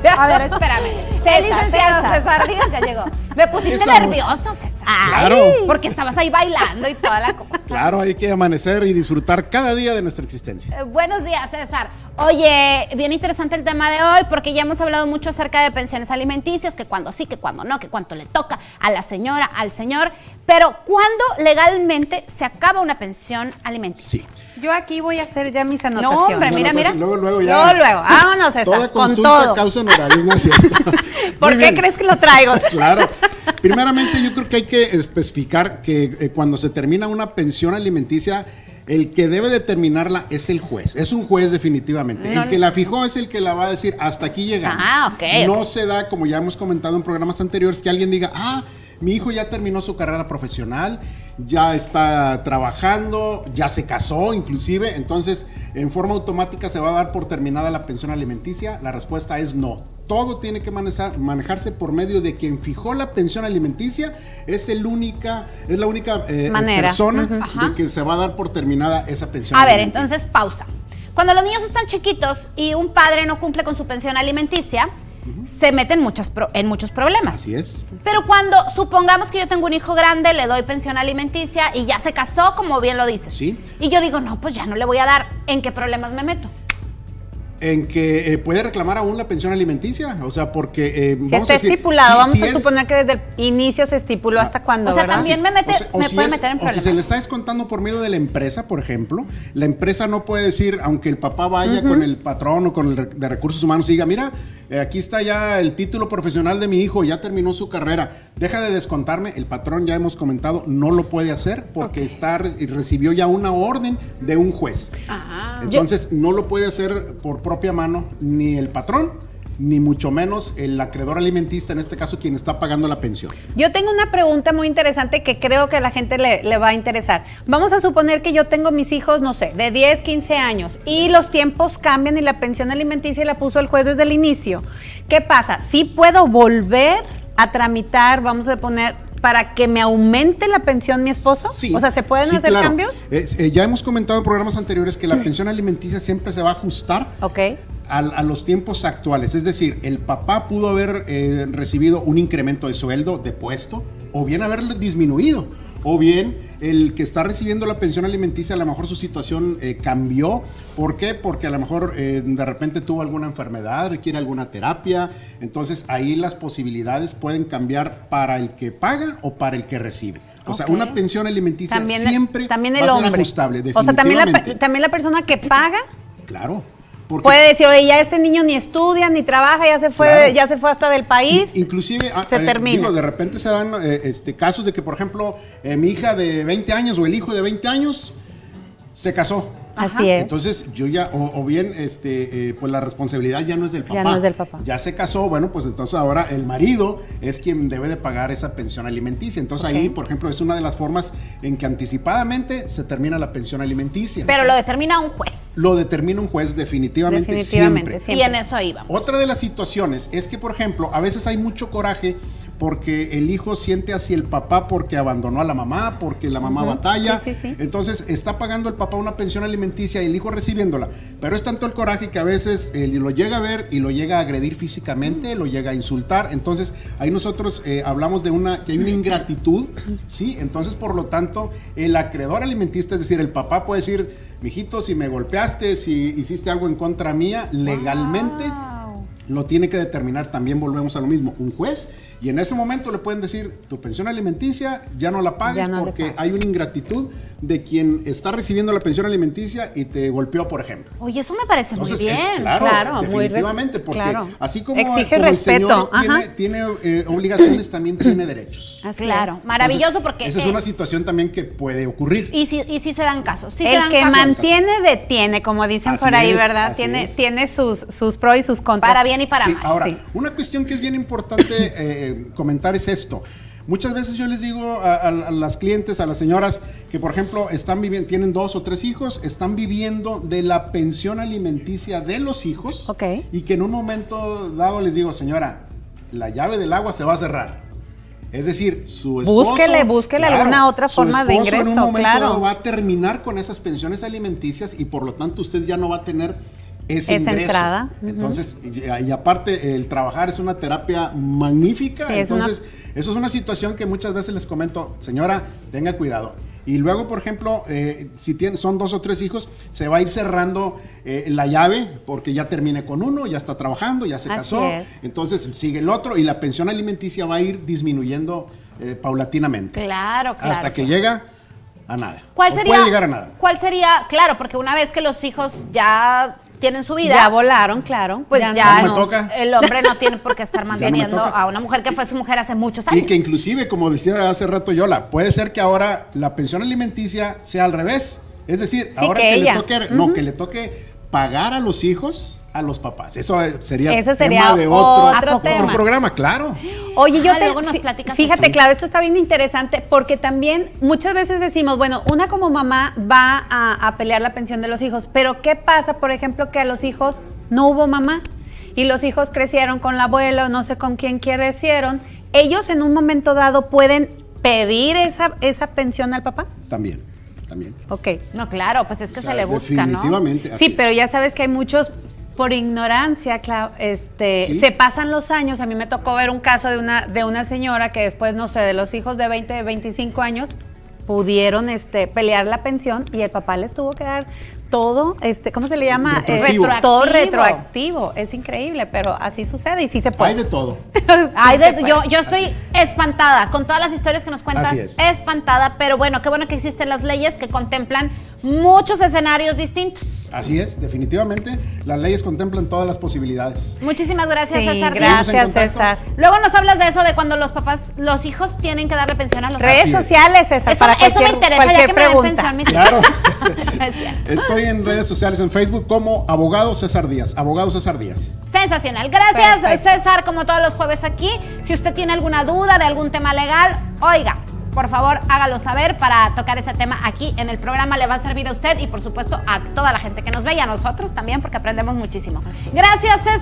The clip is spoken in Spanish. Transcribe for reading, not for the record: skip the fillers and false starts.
A ver, espérame. El licenciado César Díaz ya llegó. Me pusiste nervioso, César. Claro. Porque estabas ahí bailando y toda la cosa. Claro, hay que amanecer y disfrutar cada día de nuestra existencia. Buenos días, César. Oye, bien interesante el tema de hoy porque ya hemos hablado mucho acerca de pensiones alimenticias, que cuando sí, que cuando no, que cuánto le toca a la señora, al señor. Pero ¿cuándo legalmente se acaba una pensión alimenticia? Sí. Yo aquí voy a hacer ya mis anotaciones. No, hombre, mira, mira. Luego ya. Luego. Vámonos, César, Toda con consulta todo. causa honorarios, ¿no es cierto? ¿Por qué crees que lo traigo? Claro. Primeramente, yo creo que hay que especificar que cuando se termina una pensión alimenticia, el que debe determinarla es el juez. Es un juez definitivamente. El que la fijó es el que la va a decir hasta aquí llegamos. No se da, como ya hemos comentado en programas anteriores, que alguien diga, mi hijo ya terminó su carrera profesional, ya está trabajando, ya se casó inclusive, entonces en forma automática se va a dar por terminada la pensión alimenticia. La respuesta es no. Todo tiene que manejarse por medio de quien fijó la pensión alimenticia. Es la única persona de que se va a dar por terminada esa pensión alimenticia. A ver, entonces pausa. Cuando los niños están chiquitos y un padre no cumple con su pensión alimenticia, se meten en muchos problemas. Así es. Pero cuando, supongamos que yo tengo un hijo grande, le doy pensión alimenticia y ya se casó, como bien lo dices. Sí. Y yo digo, no, pues ya no le voy a dar. ¿En qué problemas me meto? En que puede reclamar aún la pensión alimenticia, o sea, porque si está estipulado, vamos a suponer que desde el inicio se estipuló hasta cuándo, o sea, ¿verdad? también me puede meter en problemas. O si se le está descontando por medio de la empresa, por ejemplo, la empresa no puede decir, aunque el papá vaya con el patrón o con el de recursos humanos y diga, mira, aquí está ya el título profesional de mi hijo, ya terminó su carrera, deja de descontarme. El patrón, ya hemos comentado, no lo puede hacer porque recibió ya una orden de un juez. Entonces, no lo puede hacer por propia mano ni el patrón, ni mucho menos el acreedor alimentista, en este caso quien está pagando la pensión. Yo tengo una pregunta muy interesante que creo que a la gente le va a interesar. Vamos a suponer que yo tengo mis hijos, no sé, de 10, 15 años y los tiempos cambian y la pensión alimenticia la puso el juez desde el inicio. ¿Qué pasa? ¿Sí puedo volver a tramitar, vamos a poner, para que me aumente la pensión mi esposo? Sí. O sea, ¿se pueden hacer cambios? Ya hemos comentado en programas anteriores que la pensión alimenticia siempre se va a ajustar a los tiempos actuales. Es decir, el papá pudo haber recibido un incremento de sueldo, de puesto, o bien haberlo disminuido. O bien el que está recibiendo la pensión alimenticia, a lo mejor su situación cambió. ¿Por qué? Porque a lo mejor de repente tuvo alguna enfermedad, requiere alguna terapia. Entonces ahí las posibilidades pueden cambiar para el que paga o para el que recibe. O sea, una pensión alimenticia siempre va a ser ajustable, definitivamente. O sea, también la persona que paga. Claro. Puede decir, oye, ya este niño ni estudia, ni trabaja, ya se fue hasta del país. Inclusive, se termina. De repente se dan casos de que, por ejemplo, mi hija de 20 años o el hijo de 20 años se casó. Así es. Entonces yo ya, o bien, pues la responsabilidad ya no es del papá. Ya no es del papá. Ya se casó, bueno, pues entonces ahora el marido es quien debe de pagar esa pensión alimenticia. Entonces ahí, por ejemplo, es una de las formas en que anticipadamente se termina la pensión alimenticia. Pero lo determina un juez. Lo determina un juez definitivamente siempre. Y en eso ahí vamos. Otra de las situaciones es que, por ejemplo, a veces hay mucho coraje porque el hijo siente hacia el papá porque abandonó a la mamá, porque la mamá batalla. Sí. Entonces está pagando el papá una pensión alimenticia y el hijo recibiéndola. Pero es tanto el coraje que a veces lo llega a ver y lo llega a agredir físicamente, lo llega a insultar. Entonces ahí nosotros hablamos de que hay una ingratitud, ¿sí? Entonces, por lo tanto, el acreedor alimentista, es decir, el papá puede decir, mijito, si me golpeaste, si hiciste algo en contra mía, legalmente lo tiene que determinar, también volvemos a lo mismo, un juez. Y en ese momento le pueden decir, tu pensión alimenticia ya no la pagues porque hay una ingratitud de quien está recibiendo la pensión alimenticia y te golpeó, por ejemplo. Oye, eso me parece muy bien. Claro, definitivamente, porque así como exige el respeto. Señor tiene obligaciones, también tiene derechos. Claro, maravilloso. Entonces, porque esa es una situación también que puede ocurrir. Y si se dan casos. El que mantiene, detiene, como dicen por ahí, ¿verdad? Tiene sus pros y sus contras. Para bien y para mal. Ahora, una cuestión que es bien importante comentar es esto. Muchas veces yo les digo a las clientes, a las señoras que, por ejemplo, tienen 2 o 3 hijos, están viviendo de la pensión alimenticia de los hijos, y que en un momento dado les digo, señora, la llave del agua se va a cerrar. Es decir, su esposo... Búsquele alguna otra forma de ingreso, en un momento dado va a terminar con esas pensiones alimenticias y por lo tanto usted ya no va a tener ese Esa ingreso. entrada. Entonces, y aparte, el trabajar es una terapia magnífica. Sí, Entonces, eso es una situación que muchas veces les comento, señora, tenga cuidado. Y luego, por ejemplo, si son 2 o 3 hijos, se va a ir cerrando la llave porque ya terminé con uno, ya está trabajando, ya se casó. es. Entonces sigue el otro y la pensión alimenticia va a ir disminuyendo paulatinamente. Claro. Hasta que llega a nada. ¿Cuál O sería? puede llegar a nada. ¿Cuál sería? Claro, porque una vez que los hijos ya tienen su vida, Ya volaron, claro. pues Ya ya no me toca. el hombre no tiene por qué estar Ya no me manteniendo toca. a una mujer que fue su mujer hace muchos años. Y que inclusive, como decía hace rato Yola, puede ser que ahora la pensión alimenticia sea al revés. Es decir, Sí, ahora que que ella. le toque, no, que le toque pagar a los hijos a los papás. Eso sería, Ese sería tema de otro otro tema. programa, claro. Oye, yo Luego nos platicas fíjate, eso. claro, esto está bien interesante porque también muchas veces decimos, bueno, una como mamá va a pelear la pensión de los hijos, pero ¿qué pasa, por ejemplo, que a los hijos no hubo mamá y los hijos crecieron con la abuela o no sé con quién crecieron? Ellos en un momento dado pueden pedir esa pensión al papá. También. Ok. No, claro, pues es que O sea, se le busca, ¿no? definitivamente. así Sí, pero es. ya sabes que hay muchos por ignorancia, Sí. se pasan los años. A mí me tocó ver un caso de una señora que después, no sé, de los hijos de 20, 25 años, pudieron pelear la pensión y el papá les tuvo que dar todo, ¿cómo se le llama? Retroactivo. Todo Retroactivo. retroactivo. Es increíble, pero así sucede y sí se puede. Hay de todo. Ay, Sí se puede. yo estoy Así espantada con todas las historias que nos cuentas. Así es. Espantada, pero bueno, qué bueno que existen las leyes que contemplan muchos escenarios distintos. Así es, definitivamente. Las leyes contemplan todas las posibilidades. Muchísimas gracias, Sí, César. Seguimos en gracias, contacto. César. Luego nos hablas de eso, de cuando los papás, los hijos tienen que darle pensión a los Redes Así es. sociales, César, Eso, para eso me cualquier, interesa, ya cualquier que me den pregunta. pensión mis Claro. Es cierto. Estoy en redes sociales, en Facebook, como Abogado César Díaz. Abogado César Díaz. Sensacional. Gracias, Perfecto. César, como todos los jueves aquí. Si usted tiene alguna duda de algún tema legal, oiga, por favor, hágalo saber para tocar ese tema aquí en el programa. Le va a servir a usted y, por supuesto, a toda la gente que nos ve y a nosotros también, porque aprendemos muchísimo. Gracias, César.